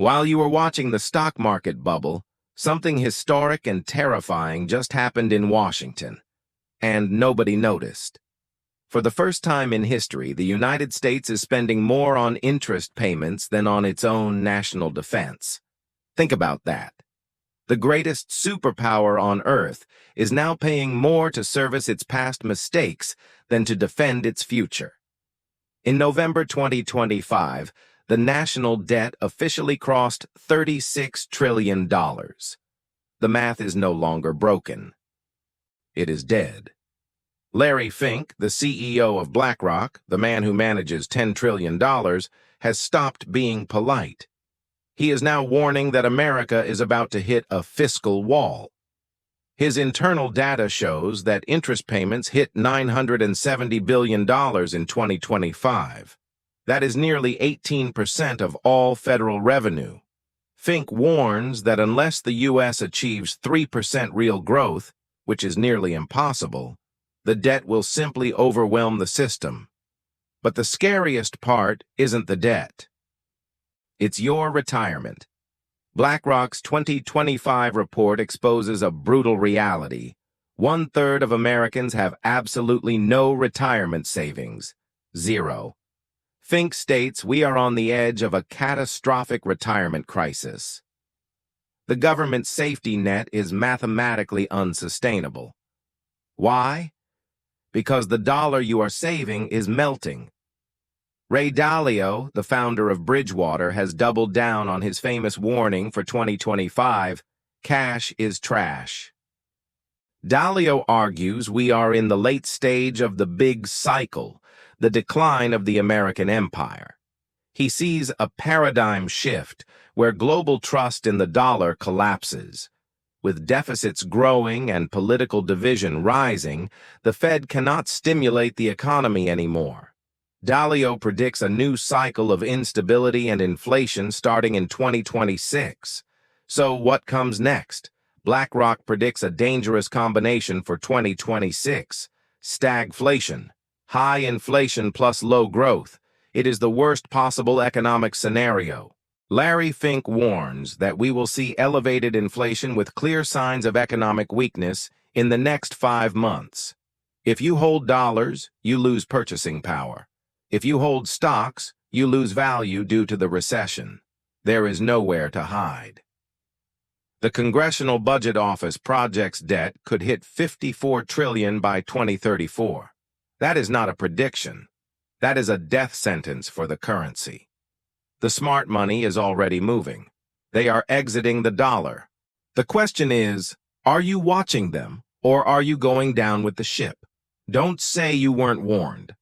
While you were watching the stock market bubble, something historic and terrifying just happened in Washington, and nobody noticed. For the first time in history, the United States is spending more on interest payments than on its own national defense. Think about that. The greatest superpower on Earth is now paying more to service its past mistakes than to defend its future. In November 2025, the national debt officially crossed $36 trillion. The math is no longer broken. It is dead. Larry Fink, the CEO of BlackRock, the man who manages $10 trillion, has stopped being polite. He is now warning that America is about to hit a fiscal wall. His internal data shows that interest payments hit $970 billion in 2025. That is nearly 18% of all federal revenue. Fink warns that unless the U.S. achieves 3% real growth, which is nearly impossible, the debt will simply overwhelm the system. But the scariest part isn't the debt. It's your retirement. BlackRock's 2025 report exposes a brutal reality. 1/3 of Americans have absolutely no retirement savings. Zero. Fink states we are on the edge of a catastrophic retirement crisis. The government safety net is mathematically unsustainable. Why? Because the dollar you are saving is melting. Ray Dalio, the founder of Bridgewater, has doubled down on his famous warning for 2025, cash is trash. Dalio argues we are in the late stage of the big cycle, the decline of the American empire. He sees a paradigm shift where global trust in the dollar collapses. With deficits growing and political division rising, the Fed cannot stimulate the economy anymore. Dalio predicts a new cycle of instability and inflation starting in 2026. So what comes next? BlackRock predicts a dangerous combination for 2026. Stagflation. High inflation plus low growth. It is the worst possible economic scenario. Larry Fink warns that we will see elevated inflation with clear signs of economic weakness in the next 5 months. If you hold dollars, you lose purchasing power. If you hold stocks, you lose value due to the recession. There is nowhere to hide. The Congressional Budget Office projects debt could hit $54 trillion by 2034. That is not a prediction. That is a death sentence for the currency. The smart money is already moving. They are exiting the dollar. The question is, are you watching them, or are you going down with the ship? Don't say you weren't warned.